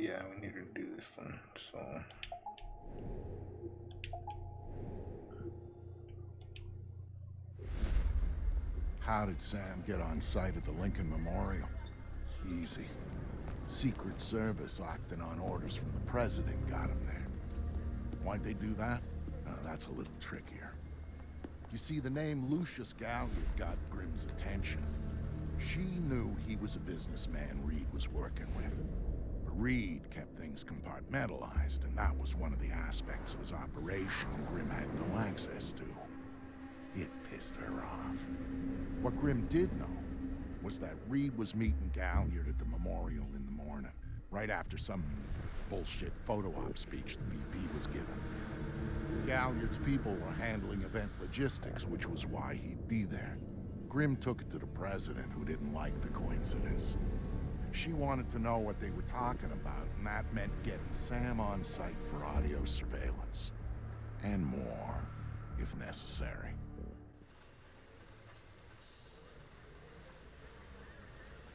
yeah, we need to do this one. So. How did Sam get on site at the Lincoln Memorial? Easy. Secret Service acting on orders from the President got him there. Why'd they do that? That's a little trickier. You see, the name Lucius Galliard got Grimm's attention. She knew he was a businessman Reed was working with. But Reed kept things compartmentalized, and that was one of the aspects of his operation Grimm had no access to. It pissed her off. What Grimm did know was that Reed was meeting Galliard at the memorial in the morning, right after some bullshit photo op speech the VP was giving. Galliard's people were handling event logistics, which was why he'd be there. Grimm took it to the president, who didn't like the coincidence. She wanted to know what they were talking about, and that meant getting Sam on site for audio surveillance. And more, if necessary.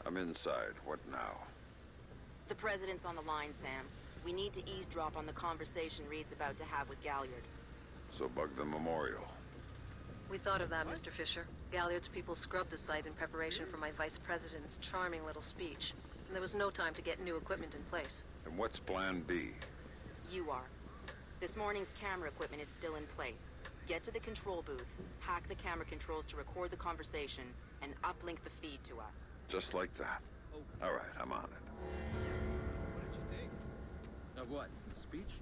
I'm inside. What now? The president's on the line, Sam. We need to eavesdrop on the conversation Reed's about to have with Galliard. So bug the memorial. We thought of that, Mr. Fisher. Galliard's people scrubbed the site in preparation for my vice president's charming little speech. And there was no time to get new equipment in place. And what's plan B? You are. This morning's camera equipment is still in place. Get to the control booth, hack the camera controls to record the conversation, and uplink the feed to us. Just like that. All right, I'm on it. What did you think? Of what? The speech?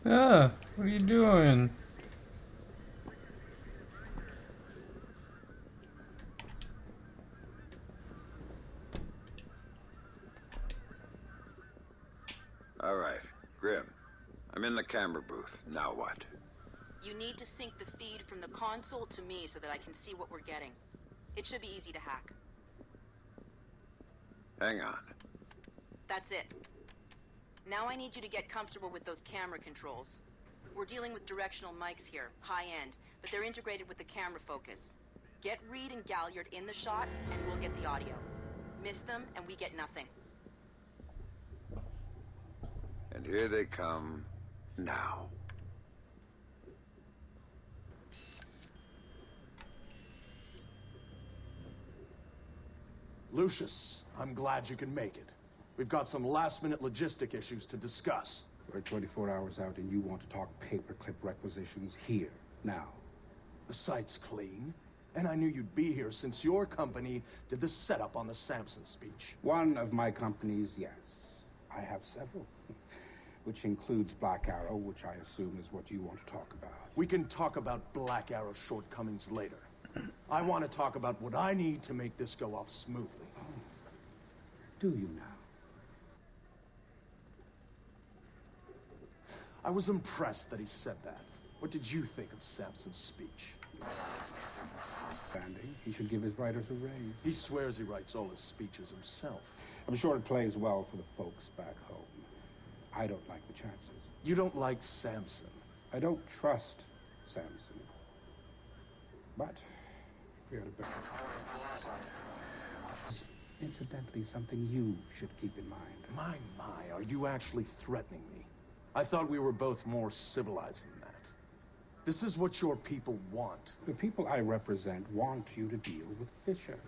Ah, what are you doing? All right, Grimm. I'm in the camera booth. Now what? You need to sync the feed from the console to me so that I can see what we're getting. It should be easy to hack. Hang on. That's it. Now I need you to get comfortable with those camera controls. We're dealing with directional mics here, high-end, but they're integrated with the camera focus. Get Reed and Galliard in the shot, and we'll get the audio. Miss them, and we get nothing. And here they come now. Lucius, I'm glad you can make it. We've got some last-minute logistic issues to discuss. We're 24 hours out and you want to talk paperclip requisitions here, now. The site's clean, and I knew you'd be here since your company did the setup on the Samson speech. One of my companies, yes. I have several. Which includes Black Arrow, which I assume is what you want to talk about. We can talk about Black Arrow's shortcomings later. I want to talk about what I need to make this go off smoothly. Oh. Do you now? I was impressed that he said that. What did you think of Samson's speech? Andy, he should give his writers a raise. He swears he writes all his speeches himself. I'm sure it plays well for the folks back home. I don't like the chances. You don't like Samson. I don't trust Samson. But, fear to bear. Incidentally, something you should keep in mind. My, are you actually threatening me? I thought we were both more civilized than that. This is what your people want. The people I represent want you to deal with Fisher.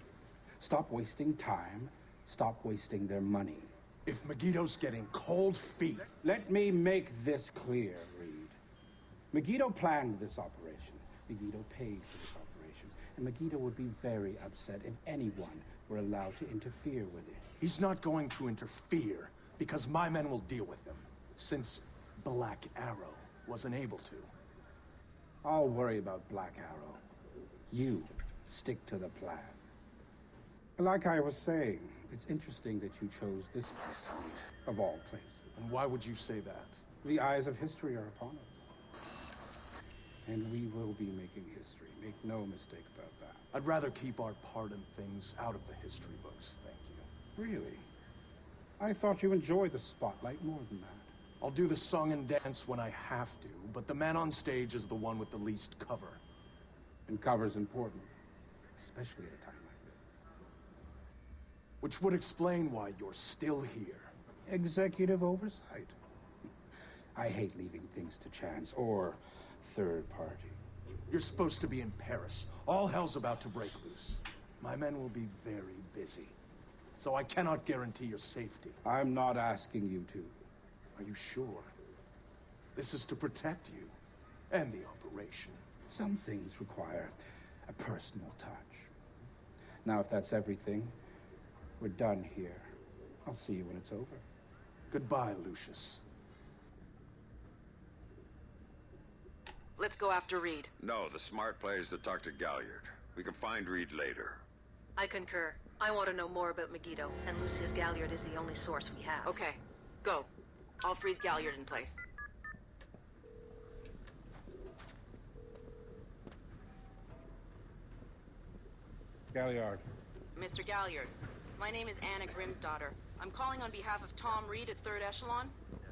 Stop wasting time. Stop wasting their money. If Megiddo's getting cold feet... Let me make this clear, Reed. Megiddo planned this operation. Megiddo paid for this operation. And Megiddo would be very upset if anyone were allowed to interfere with it. He's not going to interfere because my men will deal with him. Since Black Arrow wasn't able to. I'll worry about Black Arrow. You stick to the plan. Like I was saying, it's interesting that you chose this of all places. And why would you say that? The eyes of history are upon us. And we will be making history. Make no mistake about that. I'd rather keep our part in things out of the history books, thank you. Really? I thought you enjoyed the spotlight more than that. I'll do the song and dance when I have to, but the man on stage is the one with the least cover. And cover's important, especially at a time like this. Which would explain why you're still here. Executive oversight. I hate leaving things to chance or third party. You're supposed to be in Paris. All hell's about to break loose. My men will be very busy, so I cannot guarantee your safety. I'm not asking you to. Are you sure? This is to protect you and the operation. Some things require a personal touch. Now, if that's everything, we're done here. I'll see you when it's over. Goodbye, Lucius. Let's go after Reed. No, the smart play is to talk to Galliard. We can find Reed later. I concur. I want to know more about Megiddo, and Lucius Galliard is the only source we have. Okay, go. I'll freeze Galliard in place. Galliard. Mr. Galliard, my name is Anna Grimsdottir. I'm calling on behalf of Tom Reed at 3rd Echelon.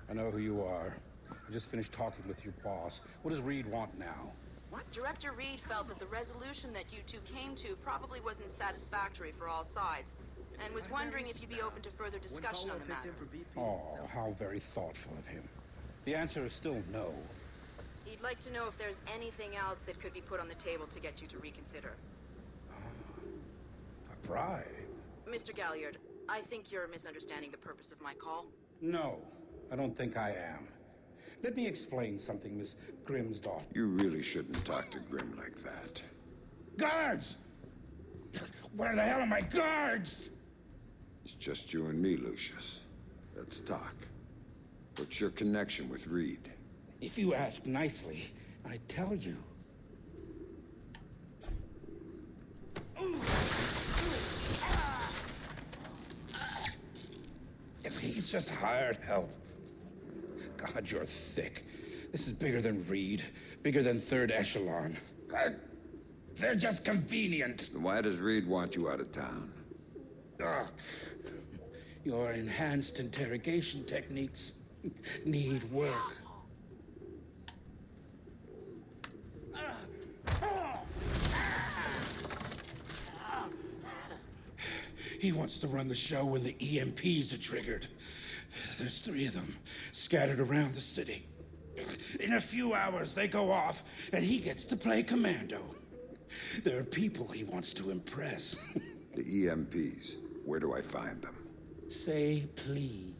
I know who you are. I just finished talking with your boss. What does Reed want now? What? Director Reed felt that the resolution that you two came to probably wasn't satisfactory for all sides, and was wondering if you'd be open to further discussion on the matter. Oh, how very thoughtful of him. The answer is still no. He'd like to know if there's anything else that could be put on the table to get you to reconsider. A bribe? Mr. Galliard, I think you're misunderstanding the purpose of my call. No, I don't think I am. Let me explain something, Miss Grimsdottir. You really shouldn't talk to Grim like that. Guards! Where the hell are my guards? It's just you and me, Lucius. Let's talk. What's your connection with Reed? If you ask nicely, I tell you. He's just hired help. God, you're thick. This is bigger than Reed, bigger than 3rd Echelon. God, they're just convenient. Why does Reed want you out of town? Ugh. Your enhanced interrogation techniques need work. He wants to run the show when the EMPs are triggered. There's 3 of them scattered around the city. In a few hours, they go off, and he gets to play commando. There are people he wants to impress. The EMPs. Where do I find them? Say please.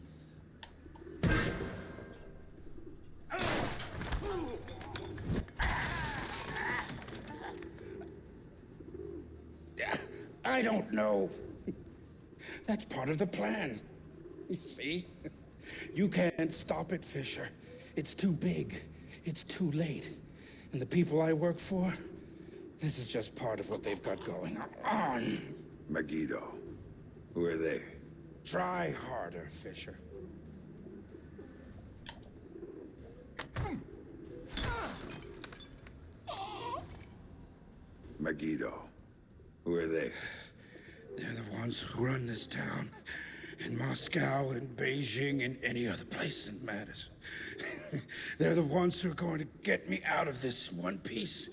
I don't know. That's part of the plan. You see? You can't stop it, Fisher. It's too big. It's too late. And the people I work for, this is just part of what they've got going on. Megiddo. Who are they? Try harder, Fisher. Megiddo. Who are they? They're the ones who run this town. In Moscow and Beijing and any other place that matters. They're the ones who are going to get me out of this in one piece.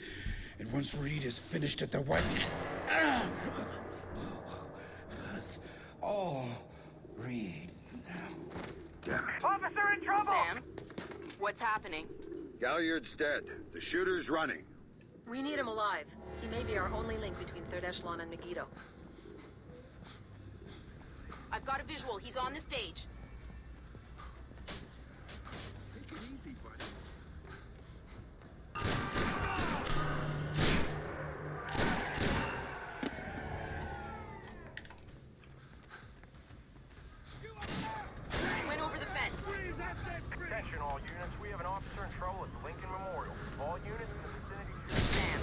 And once Reed is finished at the White... Ah! It's all Reed now. Damn it. Officer in trouble! Sam, what's happening? Galliard's dead. The shooter's running. We need him alive. He may be our only link between 3rd Echelon and Megiddo. I've got a visual. He's on the stage. Take it easy, buddy. Went over the fence. Attention all units, we have an officer in trouble at the Lincoln Memorial. All units in the vicinity... Sam,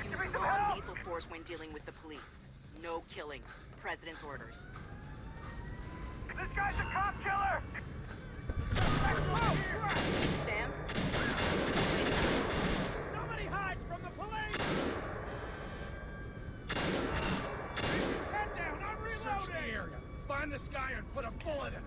use non-lethal force when dealing with the police. No killing. President's orders. This guy's a cop killer! Sam? Nobody hides from the police! Keep his head down, I'm reloading! Search the area. Find this guy and put a bullet in him.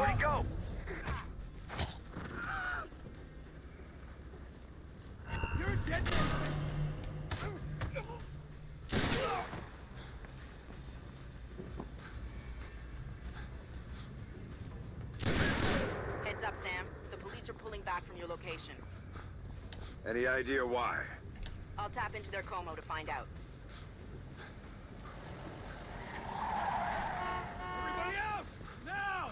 Where'd he go? You're dead, man. Heads up, Sam. The police are pulling back from your location. Any idea why? I'll tap into their Como to find out. Everybody out! Now!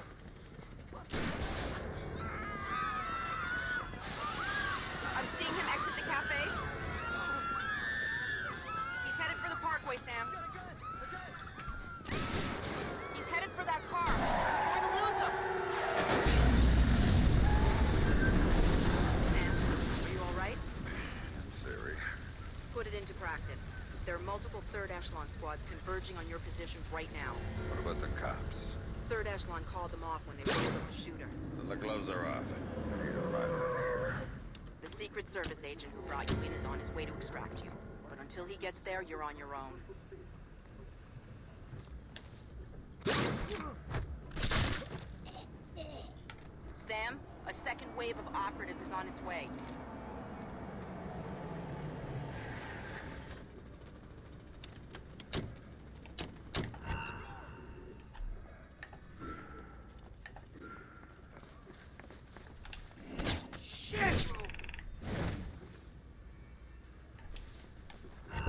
I'm seeing him exit the cafe. He's headed for the parkway, Sam. He's headed for that car. We're going to lose him. Sam, are you all right? Theory. Put it into practice. There are multiple third echelon squads converging on your position right now. What about the cops? Third echelon called them off when they rolled up the shooter. Then the gloves are off. I need a ride out of here. The Secret Service agent who brought you in is on his way to extract you. But until he gets there, you're on your own. Sam, a second wave of operatives is on its way.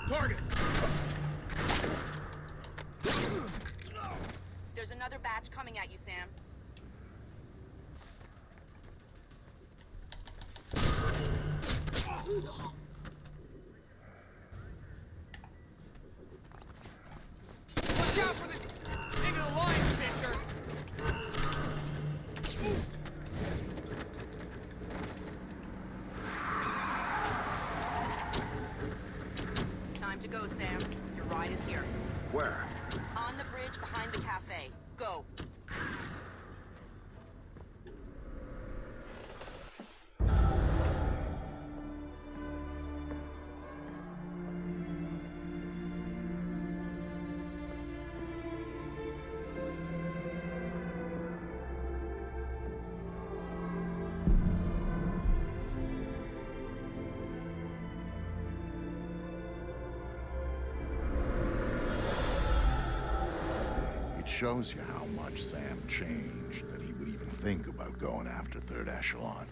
Target! There's another batch coming at you, Sam. Watch out for this! Taking a line, Fisher! Time to go, Sam. Your ride is here. Where? On the bridge behind the cafe. Go. It shows you how much Sam changed that he would even think about going after Third Echelon.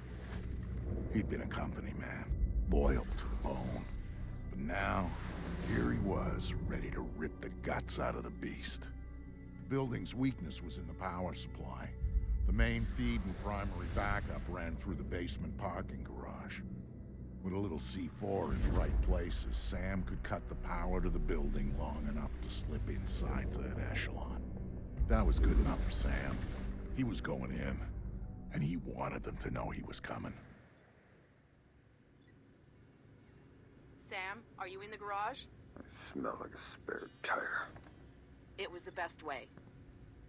He'd been a company man, loyal to the bone. But now, here he was, ready to rip the guts out of the beast. The building's weakness was in the power supply. The main feed and primary backup ran through the basement parking garage. With a little C4 in the right places, Sam could cut the power to the building long enough to slip inside Third Echelon. That was good enough for Sam. He was going in, and he wanted them to know he was coming. Sam, are you in the garage? I smell like a spare tire. It was the best way.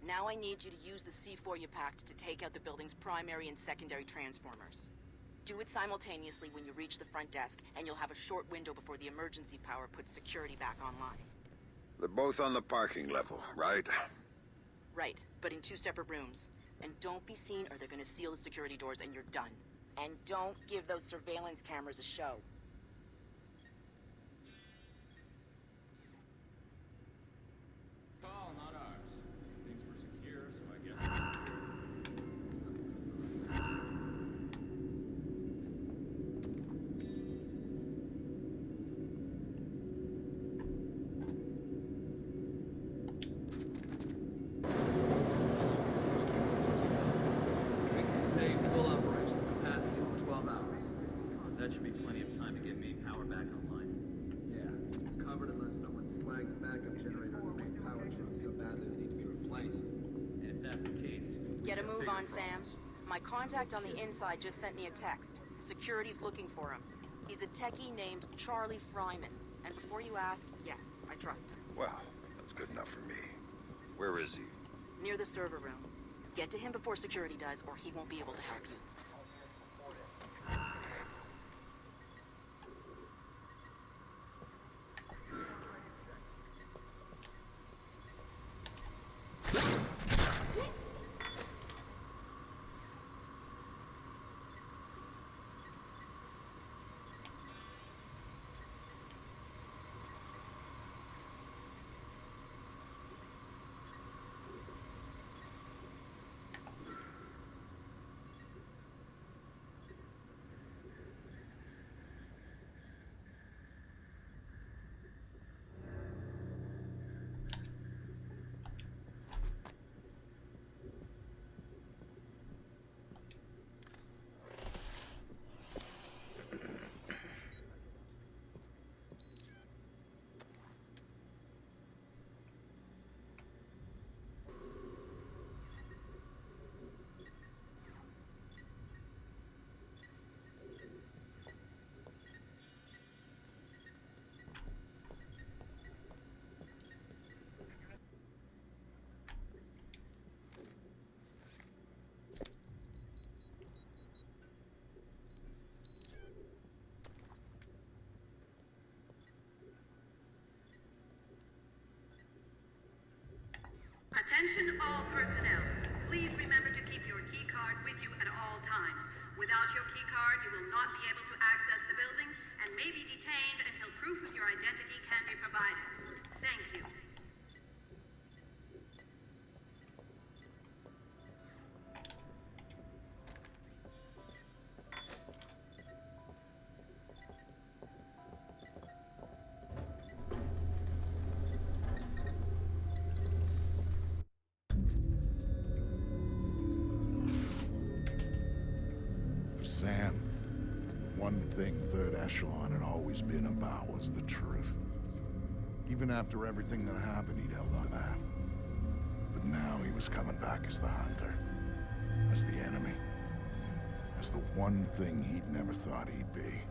Now I need you to use the C4 you packed to take out the building's primary and secondary transformers. Do it simultaneously when you reach the front desk, and you'll have a short window before the emergency power puts security back online. They're both on the parking level, right? Right, but in 2 separate rooms. And don't be seen or they're gonna seal the security doors and you're done. And don't give those surveillance cameras a show. Call, not ours. Things were secure, so I guess... We can sustain full operational capacity for 12 hours. That should be plenty of time to get main power back online. Yeah, covered unless someone slagged the backup generator in the main power truck so badly they need to be replaced. And if that's the case... Get a move bigger on, Sam. problems. My contact on the inside just sent me a text. Security's looking for him. He's a techie named Charlie Fryman. And before you ask, yes, I trust him. Well, that's good enough for me. Where is he? Near the server room. Get to him before security does, or he won't be able to help you. Attention all personnel. Please remember to keep your key card with you at all times. Without your key card, you will not be able to access the building and may be detained until proof of your identity can be provided. Thank you. Sam, one thing Third Echelon had always been about was the truth. Even after everything that happened, he'd held on to that. But now he was coming back as the hunter, as the enemy, as the one thing he'd never thought he'd be.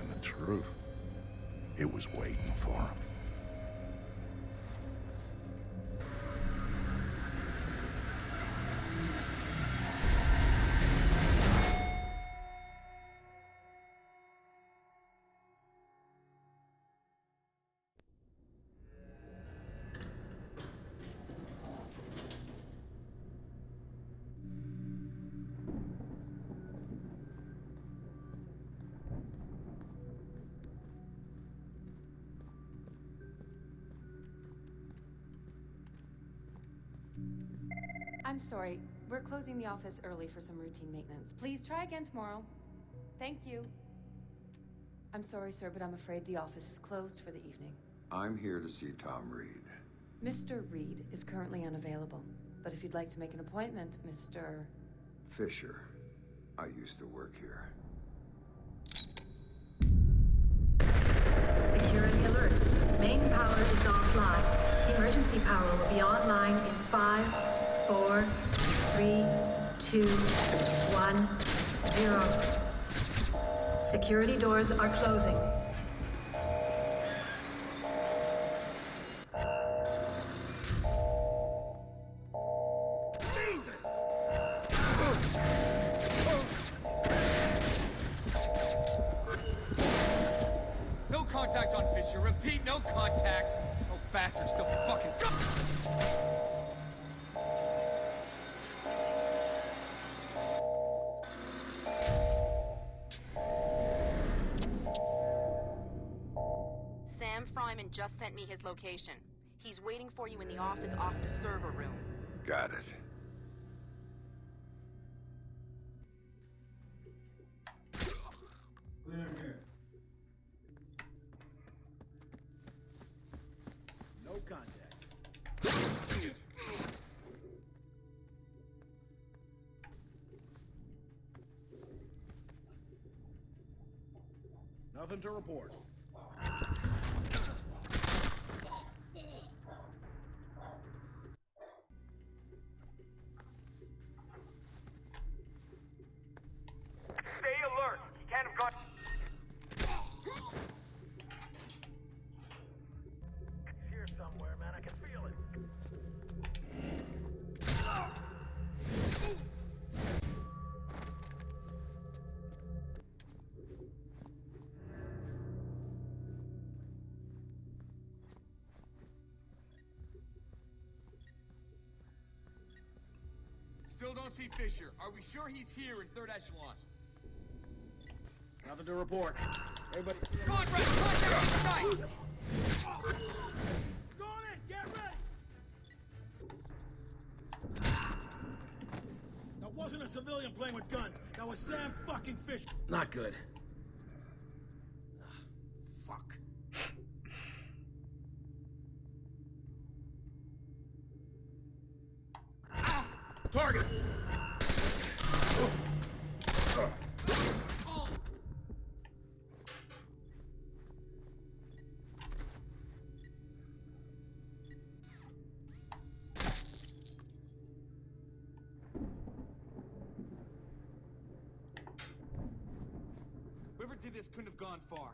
And the truth, it was waiting for him. I'm sorry. We're closing the office early for some routine maintenance. Please try again tomorrow. Thank you. I'm sorry, sir, but I'm afraid the office is closed for the evening. I'm here to see Tom Reed. Mr. Reed is currently unavailable, but if you'd like to make an appointment, Mr. Fisher. I used to work here. Security alert. Main power is offline. Emergency power will be online in 5, 4, 3, 2, 1, 0. Security doors are closing. No contact on Fisher. Repeat, no contact. Oh, bastard, still fucking. Sam Fryman just sent me his location. He's waiting for you in the office off the server room. Got it. No contact. Nothing to report. Stay alert. He can't have gone. He's here somewhere, man. I can feel it. Still don't see Fisher. Are we sure he's here in Third Echelon? Nothing to report. Everybody. Come on, Brett! Contact inside! Go on in. Get ready. That wasn't a civilian playing with guns. That was Sam fucking Fisher. Not good. Fuck. Target! Whoever did this couldn't have gone far.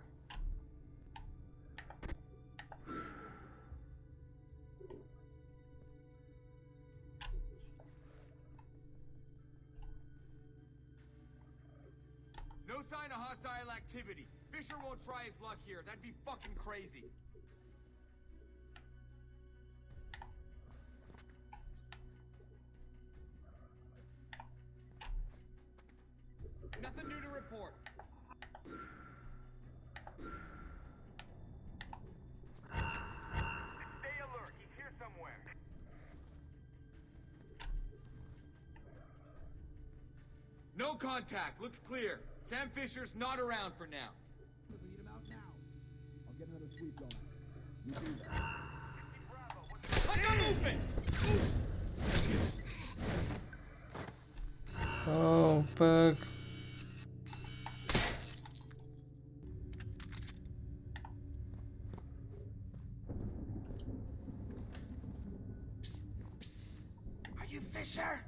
No sign of hostile activity. Fisher won't try his luck here. That'd be fucking crazy. airport. Stay alert. He's here somewhere. No contact. Looks clear. Sam Fisher's not around for now. Lead him out now. I'll get another sweep going. You do that. I got movement! Oh, fuck. Are you Fisher?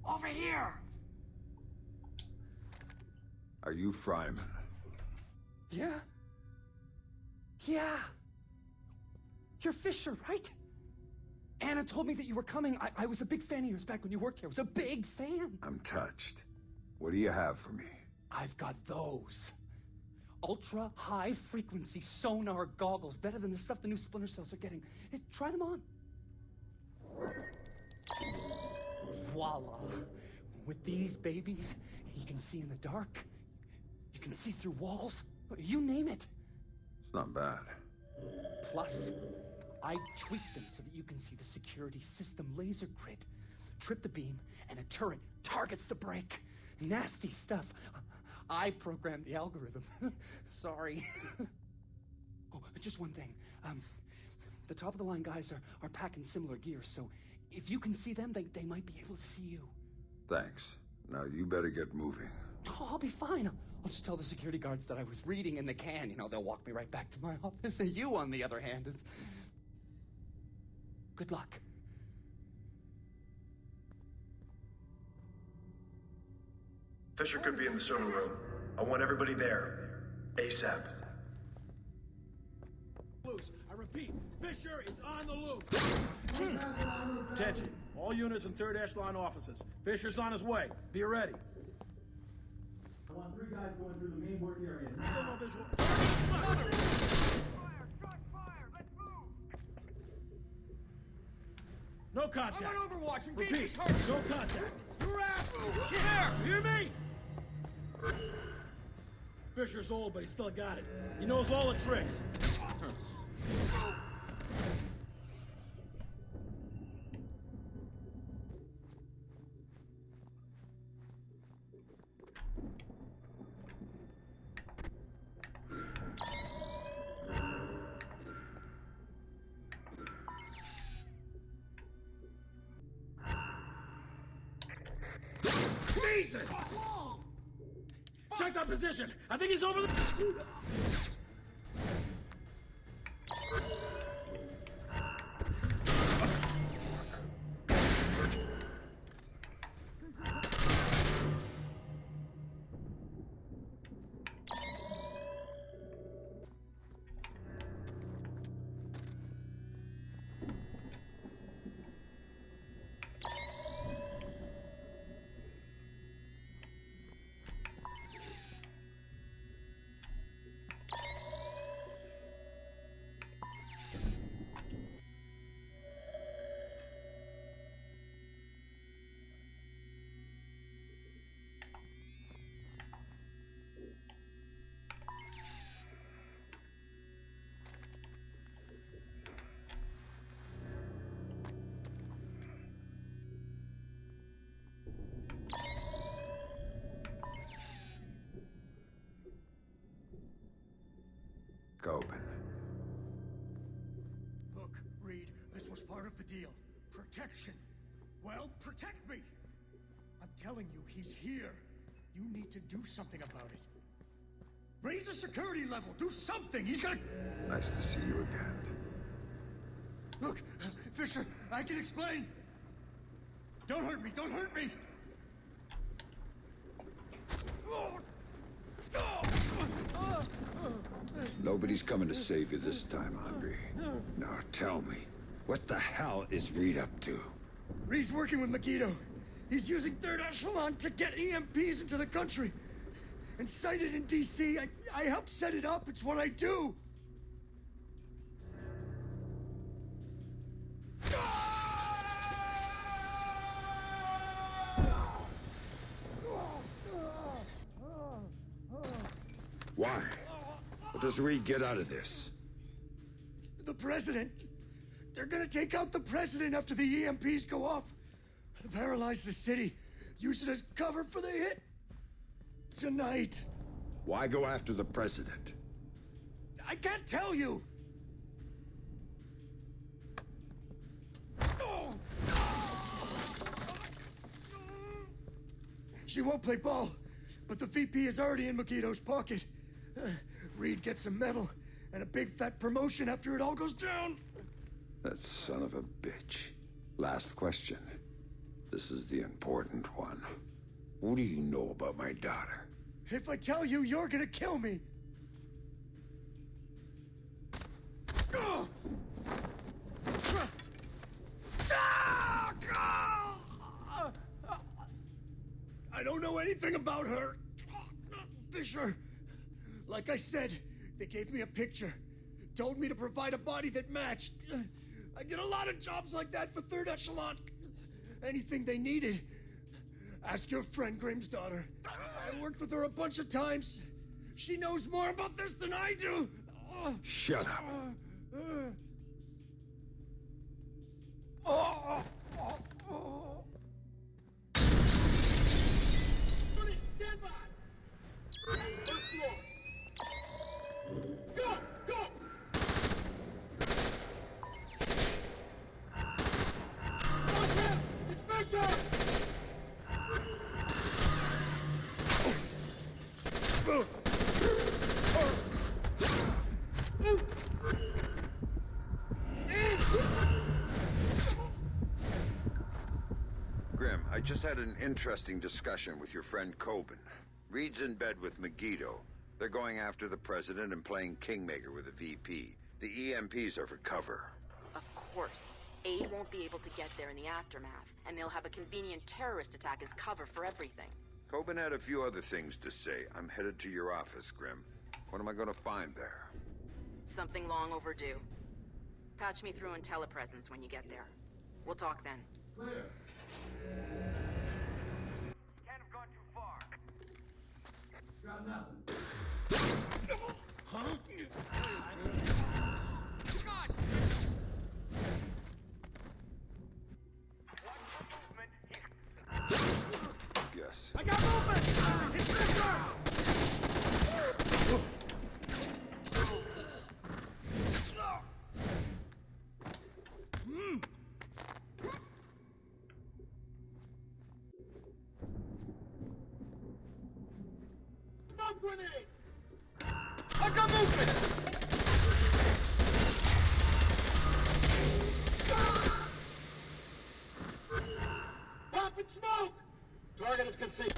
Over here! Are you Fryman? Yeah? Yeah. You're Fisher, right? Anna told me that you were coming. I was a big fan of yours back when you worked here. I was a big fan. I'm touched. What do you have for me? I've got those. Ultra high frequency sonar goggles. Better than the stuff the new Splinter Cells are getting. Hey, try them on. Voila. With these babies, you can see in the dark. You can see through walls. You name it. It's not bad. Plus, I tweaked them so that you can see the security system laser grid. Trip the beam, and a turret targets the brake. Nasty stuff. I programmed the algorithm. Sorry. Oh, just one thing. The top-of-the-line guys are packing similar gear, so if you can see them, they might be able to see you. Thanks. Now you better get moving. Oh, I'll be fine. I'll just tell the security guards that I was reading in the can. You know, they'll walk me right back to my office. And you, on the other hand, is... Good luck. Fisher could be in the server room. I want everybody there. ASAP. Loose. I repeat, Fisher is on the loose. Attention, all units in third echelon offices. Fisher's on his way. Be ready. I want 3 guys going through the main work area. Still no visual. Fire! Shots fired! Let's move! No contact. I'm on Overwatch. Engage Repeat, the target. no contact. You're out. Get there. You hear me? Fisher's old, but he still got it. He knows all the tricks. Jesus! Check that position. I think he's over the... Open. Look, Reed, this was part of the deal. Protection. Well, protect me! I'm telling you, he's here. You need to do something about it. Raise the security level. Do something. He's gonna... Nice to see you again. Look, Fisher, I can explain. Don't hurt me. Don't hurt me. Nobody's coming to save you this time, Andre. Now tell me, what the hell is Reed up to? Reed's working with Megiddo. He's using third echelon to get EMPs into the country. And sighted in DC, I help set it up. It's what I do. Why? What does Reed get out of this? The president. They're gonna take out the president after the EMPs go off. Paralyze the city. Use it as cover for the hit. Tonight. Why go after the president? I can't tell you. She won't play ball, but the VP is already in Megiddo's pocket. Reed gets a medal and a big fat promotion after it all goes down. That son of a bitch. Last question. This is the important one. What do you know about my daughter? If I tell you, you're gonna kill me. I don't know anything about her. Fisher. Like I said, they gave me a picture. Told me to provide a body that matched. I did a lot of jobs like that for Third Echelon. Anything they needed. Ask your friend Grimm's daughter. I worked with her a bunch of times. She knows more about this than I do. Shut up. Stand by. First floor. Go! Go! Watch him! It's Fisher! Grim, I just had an interesting discussion with your friend Coben. Reed's in bed with Megiddo. They're going after the president and playing Kingmaker with the VP. The EMPs are for cover. Of course. Aid won't be able to get there in the aftermath, and they'll have a convenient terrorist attack as cover for everything. Coben had a few other things to say. I'm headed to your office, Grim. What am I gonna find there? Something long overdue. Patch me through in telepresence when you get there. We'll talk then. Clear. Can't have gone too far. Got nothing. Huh? God! Yes. I got movement! It's Fisher! Smoke grenade! I got movement! Pop and smoke! Target is concealed.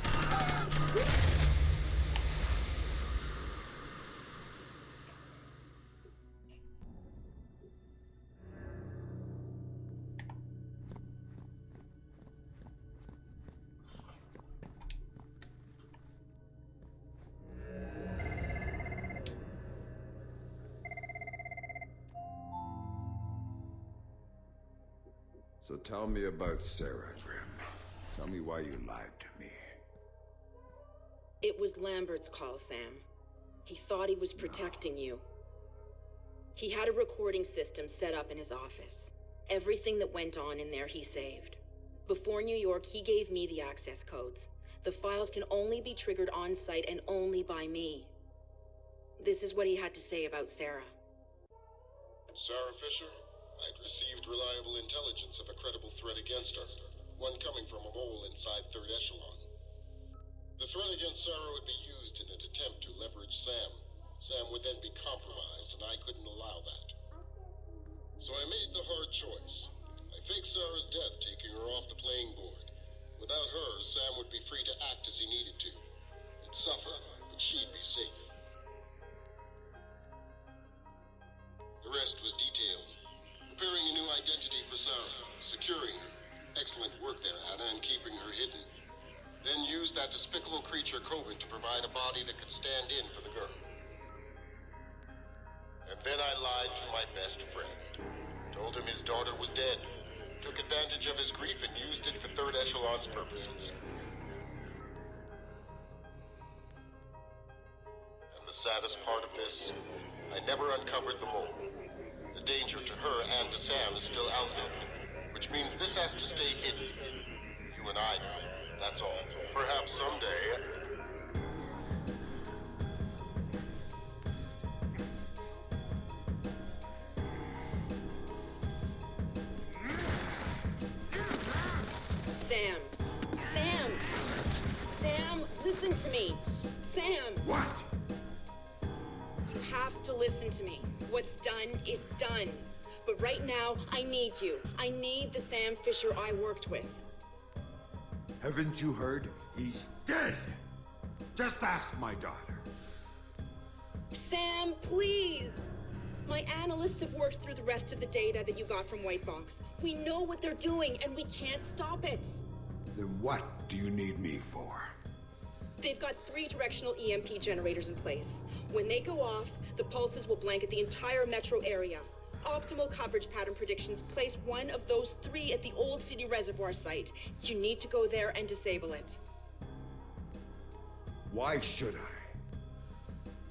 So tell me about Sarah, Grim. Tell me why you lied to me. It was Lambert's call, Sam. He thought he was protecting you. He had a recording system set up in his office. Everything that went on in there he saved. Before New York, he gave me the access codes. The files can only be triggered on-site and only by me. This is what he had to say about Sarah. Sarah Fisher, I'd received reliable intelligence of a credible threat against her. One coming from a mole inside Third Echelon. The threat against Sarah would be used in an attempt to leverage Sam. Sam would then be compromised, and I couldn't allow that. So I made the hard choice. I faked Sarah's death, taking her off the playing board. Without her, Sam would be free to act as he needed to. He'd suffer, but she'd be safe. The rest was detailed. Preparing a new identity for Sarah, securing her. Excellent work there, Anna, in keeping her hidden. Then used that despicable creature Coben to provide a body that could stand in for the girl. And then I lied to my best friend. Told him his daughter was dead. Took advantage of his grief and used it for Third Echelon's purposes. And the saddest part of this? I never uncovered the mole. The danger to her and to Sam is still out there, which means this has to stay hidden. You and I know, that's all. Perhaps someday... Sam! Sam! Sam, listen to me! Sam! What? You have to listen to me. What's done is done. But right now, I need you. I need the Sam Fisher I worked with. Haven't you heard? He's dead! Just ask my daughter. Sam, please! My analysts have worked through the rest of the data that you got from White Box. We know what they're doing, and we can't stop it. Then what do you need me for? They've got 3 directional EMP generators in place. When they go off, the pulses will blanket the entire metro area. Optimal coverage pattern predictions place one of those 3 at the Old City Reservoir site. You need to go there and disable it. Why should I?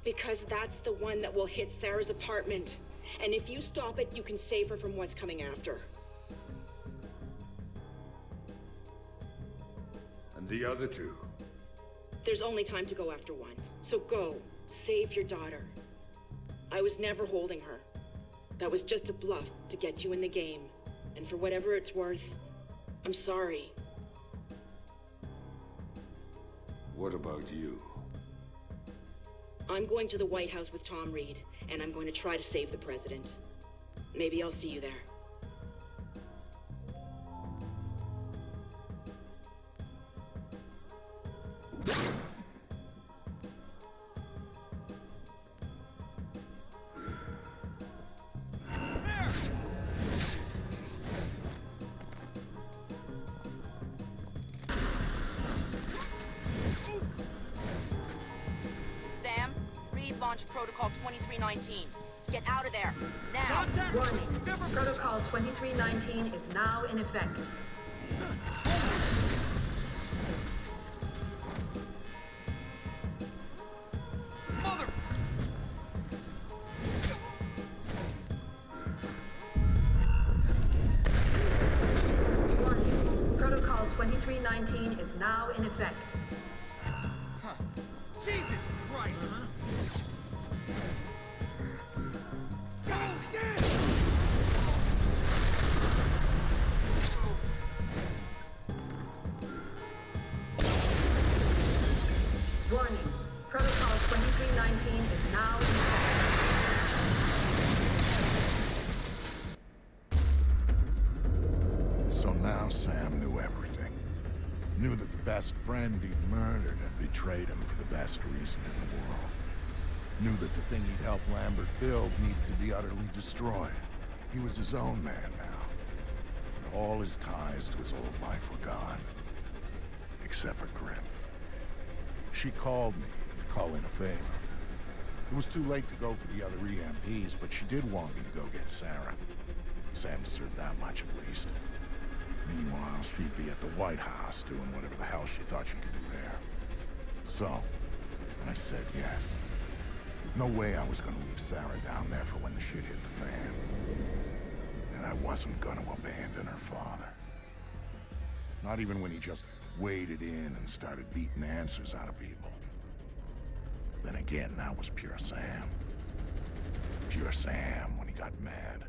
Because that's the one that will hit Sarah's apartment. And if you stop it, you can save her from what's coming after. And the other 2? There's only time to go after one. So go, save your daughter. I was never holding her. That was just a bluff to get you in the game. And for whatever it's worth, I'm sorry. What about you? I'm going to the White House with Tom Reed, and I'm going to try to save the president. Maybe I'll see you there. Sam, Reed launched Protocol 2319. Get out of there, now! Warning. Protocol 2319 is now in effect. Mother! Warning. Protocol 2319 is now in effect. Huh. Jesus Christ! Go, yeah! Warning. Protocol 2319 is now in effect. So now Sam knew everything. Knew that the best friend he'd murdered had betrayed him for the best reason in the world. Knew that the thing he'd helped Lambert build needed to be utterly destroyed. He was his own man now. And all his ties to his old life were gone. Except for Grim. She called me to call in a favor. It was too late to go for the other EMPs, but she did want me to go get Sarah. Sam deserved that much at least. Meanwhile, she'd be at the White House doing whatever the hell she thought she could do there. So, I said yes. No way I was gonna leave Sarah down there for when the shit hit the fan. And I wasn't gonna abandon her father. Not even when he just waded in and started beating answers out of people. Then again, that was pure Sam. Pure Sam when he got mad.